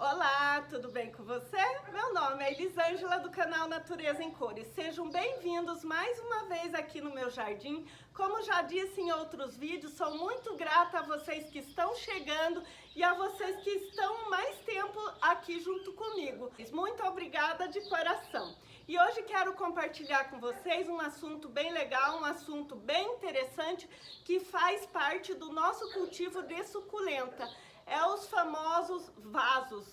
Olá, tudo bem com você? Meu nome é Elisângela do canal Natureza em Cores. Sejam bem-vindos mais uma vez aqui no meu jardim. Como já disse em outros vídeos, sou muito grata a vocês que estão chegando e a vocês que estão mais tempo aqui junto comigo. Muito obrigada de coração. E hoje quero compartilhar com vocês um assunto bem legal, um assunto bem interessante que faz parte do nosso cultivo de suculenta. É os famosos vasos.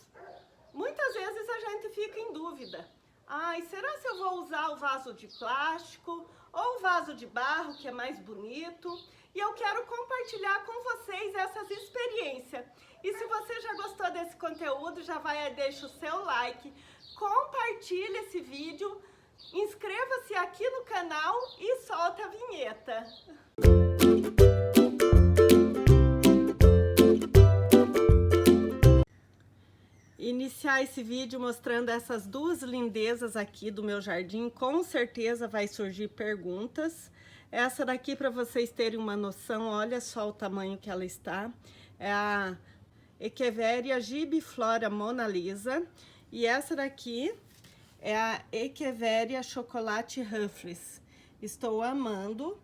Muitas vezes a gente fica em dúvida. Ai, será se eu vou usar o vaso de plástico ou o vaso de barro, que é mais bonito? E eu quero compartilhar com vocês essas experiências. E se você já gostou desse conteúdo, já vai, deixa o seu like, compartilhe esse vídeo, inscreva-se aqui no canal e solta a vinheta. Iniciar esse vídeo mostrando essas duas lindezas aqui do meu jardim, com certeza vai surgir perguntas. Essa daqui, para vocês terem uma noção, olha só o tamanho que ela está. É a Echeveria gibiflora Mona Lisa. E essa daqui é a Echeveria chocolate Ruffles. Estou amando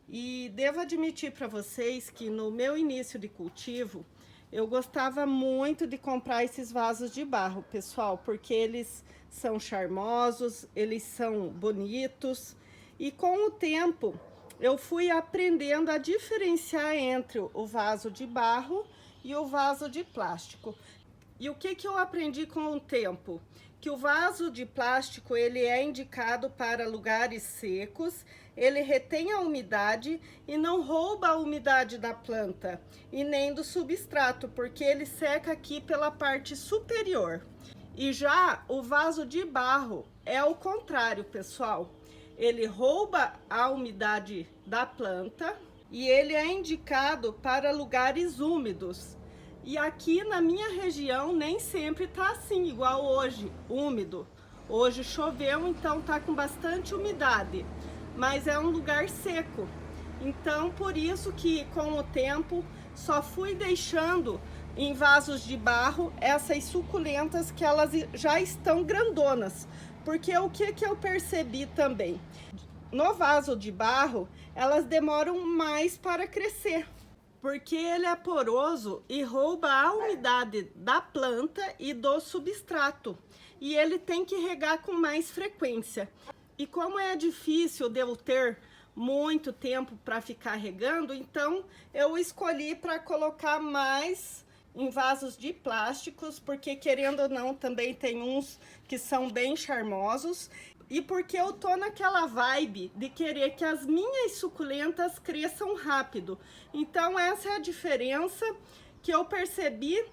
e devo admitir para vocês que no meu início de cultivo, eu gostava muito de comprar esses vasos de barro, pessoal, porque eles são charmosos, eles são bonitos. E com o tempo, eu fui aprendendo a diferenciar entre o vaso de barro e o vaso de plástico. E o que eu aprendi com o tempo? Que o vaso de plástico, ele é indicado para lugares secos, ele retém a umidade e não rouba a umidade da planta e nem do substrato, porque ele seca aqui pela parte superior. E já o vaso de barro é o contrário, pessoal. Ele rouba a umidade da planta e ele é indicado para lugares úmidos. E aqui na minha região nem sempre tá assim, igual hoje, úmido. Hoje choveu, então tá com bastante umidade, mas é um lugar seco. Então, por isso que com o tempo só fui deixando em vasos de barro essas suculentas que elas já estão grandonas. Porque o que eu percebi também? No vaso de barro, elas demoram mais para crescer. Porque ele é poroso e rouba a umidade da planta e do substrato. E ele tem que regar com mais frequência. E como é difícil de eu ter muito tempo para ficar regando, então eu escolhi para colocar mais em vasos de plásticos, porque querendo ou não, também tem uns que são bem charmosos. E porque eu tô naquela vibe de querer que as minhas suculentas cresçam rápido. Então essa é a diferença que eu percebi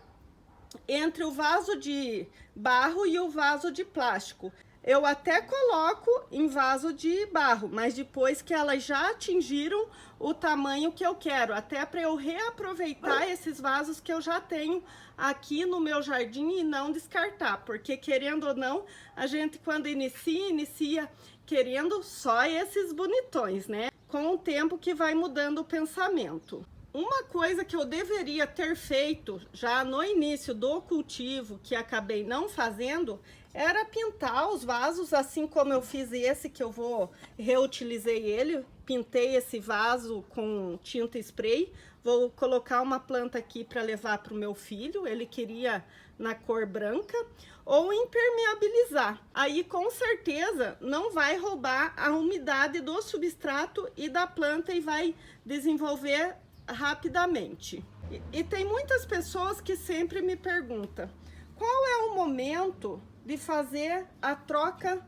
entre o vaso de barro e o vaso de plástico. Eu até coloco em vaso de barro, mas depois que elas já atingiram o tamanho que eu quero, até para eu reaproveitar esses vasos que eu já tenho aqui no meu jardim e não descartar, porque querendo ou não, a gente quando inicia querendo só esses bonitões, né? Com o tempo que vai mudando o pensamento. Uma coisa que eu deveria ter feito já no início do cultivo, que acabei não fazendo, era pintar os vasos, assim como eu fiz esse, que eu reutilizei ele. Pintei esse vaso com tinta spray. Vou colocar uma planta aqui para levar para o meu filho, ele queria na cor branca. Ou impermeabilizar. Aí com certeza não vai roubar a umidade do substrato e da planta e vai desenvolver rapidamente. E tem muitas pessoas que sempre me perguntam: qual é o momento de fazer a troca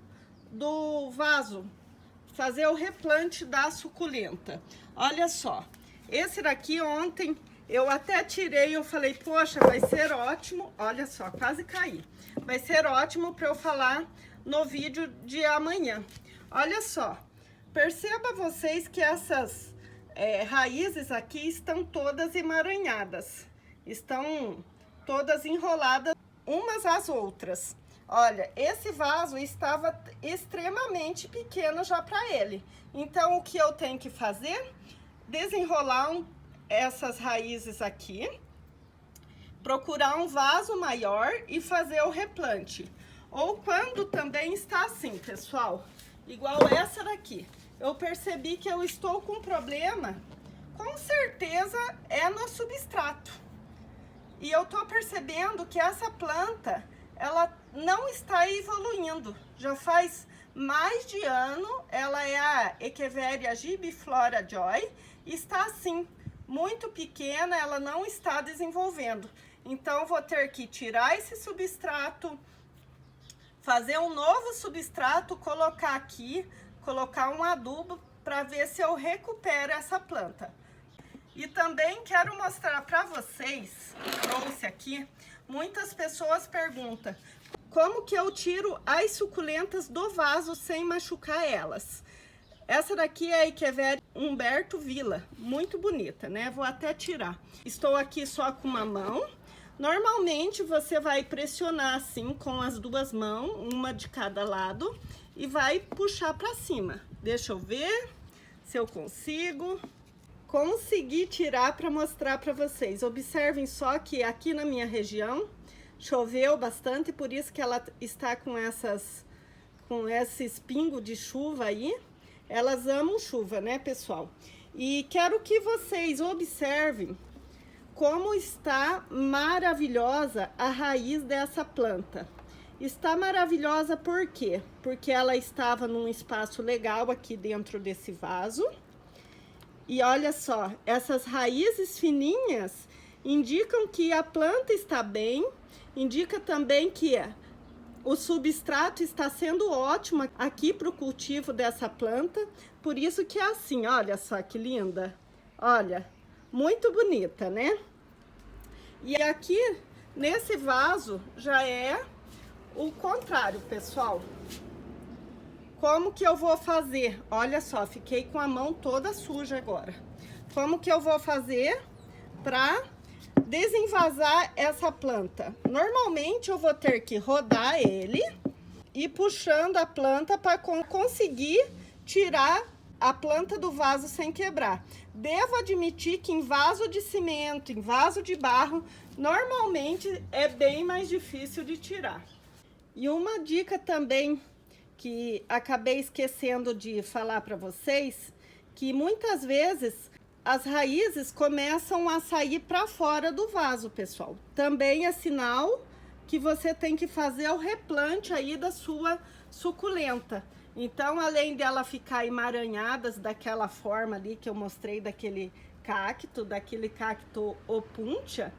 do vaso, fazer o replante da suculenta? Olha só, esse daqui ontem eu até tirei, eu falei, poxa, vai ser ótimo, olha só, quase caí. Vai ser ótimo para eu falar no vídeo de amanhã. Olha só, perceba vocês que essas raízes aqui estão todas emaranhadas, estão todas enroladas umas às outras. Olha, esse vaso estava extremamente pequeno já para ele. Então, o que eu tenho que fazer? Desenrolar essas raízes aqui, procurar um vaso maior e fazer o replante. Ou quando também está assim, pessoal, igual essa daqui. Eu percebi que eu estou com problema, com certeza é no substrato. E eu tô percebendo que essa planta, ela não está evoluindo. Já faz mais de ano, ela é a Echeveria gibiflora joy, e está assim, muito pequena, ela não está desenvolvendo. Então, vou ter que tirar esse substrato, fazer um novo substrato, colocar aqui, colocar um adubo para ver se eu recupero essa planta. E também quero mostrar para vocês, trouxe aqui, muitas pessoas perguntam, como que eu tiro as suculentas do vaso sem machucar elas? Essa daqui é a Echeveria Humberto Villa, muito bonita, né? Vou até tirar. Estou aqui só com uma mão. Normalmente você vai pressionar assim com as duas mãos, uma de cada lado, e vai puxar para cima. Deixa eu ver se eu consigo. Consegui tirar para mostrar para vocês. Observem só que aqui na minha região choveu bastante, por isso que ela está com esses pingos de chuva aí. Elas amam chuva, né, pessoal? E quero que vocês observem como está maravilhosa a raiz dessa planta. Está maravilhosa por quê? Porque ela estava num espaço legal aqui dentro desse vaso. E olha só, essas raízes fininhas indicam que a planta está bem, indica também que o substrato está sendo ótimo aqui para o cultivo dessa planta, por isso que é assim, olha só que linda, olha, muito bonita, né? E aqui, nesse vaso, já é o contrário, pessoal. Como que eu vou fazer? Olha só, fiquei com a mão toda suja agora. Como que eu vou fazer para desenvasar essa planta? Normalmente eu vou ter que rodar ele e puxando a planta para conseguir tirar a planta do vaso sem quebrar. Devo admitir que em vaso de cimento, em vaso de barro, normalmente é bem mais difícil de tirar. E uma dica também que acabei esquecendo de falar para vocês, que muitas vezes as raízes começam a sair para fora do vaso, pessoal. Também é sinal que você tem que fazer o replante aí da sua suculenta. Então, além dela ficar emaranhada daquela forma ali que eu mostrei daquele cacto opuntia,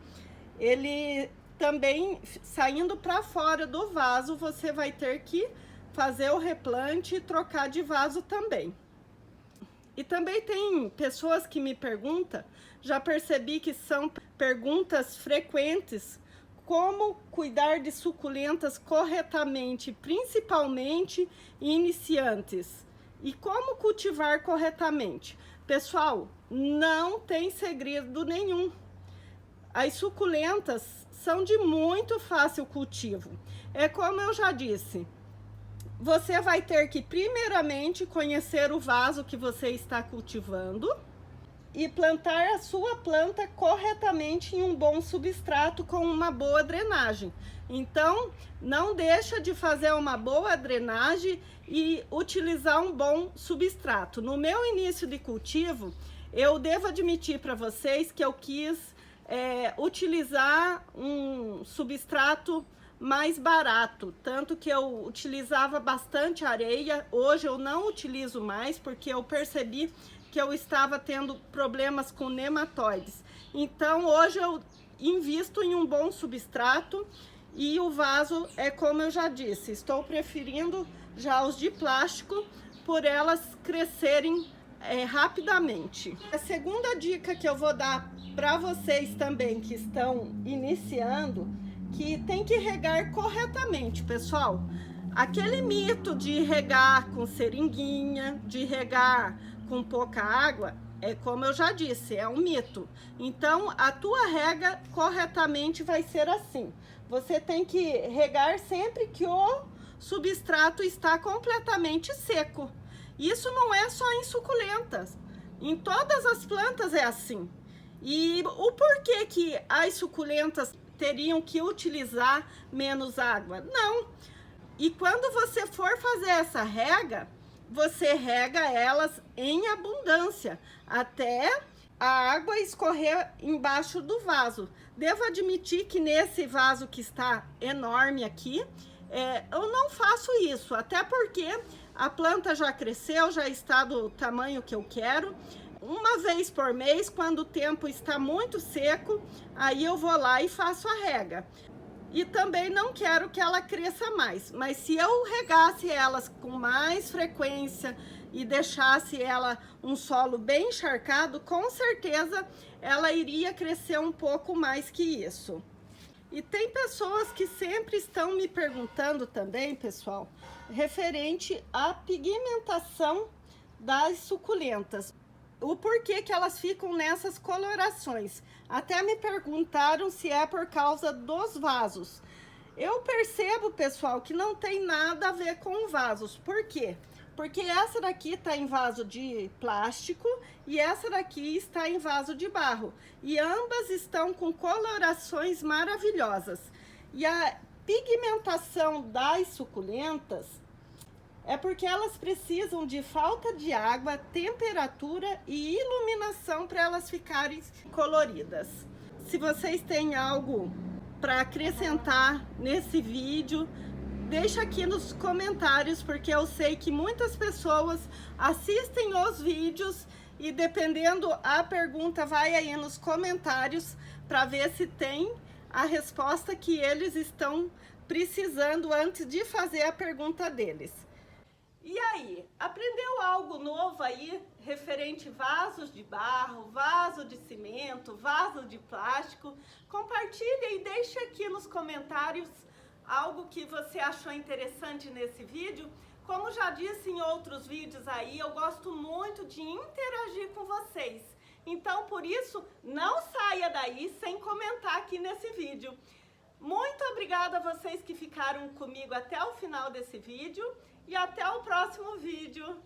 ele também saindo para fora do vaso, você vai ter que fazer o replante e trocar de vaso também. E também tem pessoas que me perguntam, já percebi que são perguntas frequentes, como cuidar de suculentas corretamente, principalmente iniciantes, e como cultivar corretamente. Pessoal, não tem segredo nenhum. As suculentas são de muito fácil cultivo. É como eu já disse, você vai ter que primeiramente conhecer o vaso que você está cultivando e plantar a sua planta corretamente em um bom substrato com uma boa drenagem. Então, não deixa de fazer uma boa drenagem e utilizar um bom substrato. No meu início de cultivo, eu devo admitir para vocês que eu quis utilizar um substrato mais barato, tanto que eu utilizava bastante areia. Hoje eu não utilizo mais porque eu percebi que eu estava tendo problemas com nematóides. Então hoje eu invisto em um bom substrato e o vaso é como eu já disse, estou preferindo já os de plástico por elas crescerem rapidamente. A segunda dica que eu vou dar para vocês também que estão iniciando, que tem que regar corretamente, pessoal. Aquele mito de regar com seringuinha, de regar com pouca água, é como eu já disse, é um mito. Então, a tua rega corretamente vai ser assim. Você tem que regar sempre que o substrato está completamente seco. Isso não é só em suculentas. Em todas as plantas é assim. E o porquê que as suculentas teriam que utilizar menos água. Não. E quando você for fazer essa rega, você rega elas em abundância, até a água escorrer embaixo do vaso. Devo admitir que nesse vaso que está enorme aqui, eu não faço isso, até porque a planta já cresceu, já está do tamanho que eu quero. Uma vez por mês, quando o tempo está muito seco, aí eu vou lá e faço a rega. E também não quero que ela cresça mais, mas se eu regasse elas com mais frequência e deixasse ela um solo bem encharcado, com certeza ela iria crescer um pouco mais que isso. E tem pessoas que sempre estão me perguntando também, pessoal, referente à pigmentação das suculentas. O porquê que elas ficam nessas colorações. Até me perguntaram se é por causa dos vasos. Eu percebo, pessoal, que não tem nada a ver com vasos. Por quê? Porque essa daqui está em vaso de plástico e essa daqui está em vaso de barro. E ambas estão com colorações maravilhosas. E a pigmentação das suculentas é porque elas precisam de falta de água, temperatura e iluminação para elas ficarem coloridas. Se vocês têm algo para acrescentar nesse vídeo, deixa aqui nos comentários, porque eu sei que muitas pessoas assistem os vídeos e dependendo a pergunta vai aí nos comentários para ver se tem a resposta que eles estão precisando antes de fazer a pergunta deles. E aí, aprendeu algo novo aí, referente vasos de barro, vaso de cimento, vaso de plástico? Compartilha e deixe aqui nos comentários algo que você achou interessante nesse vídeo. Como já disse em outros vídeos aí, eu gosto muito de interagir com vocês. Então, por isso, não saia daí sem comentar aqui nesse vídeo. Muito obrigada a vocês que ficaram comigo até o final desse vídeo. E até o próximo vídeo.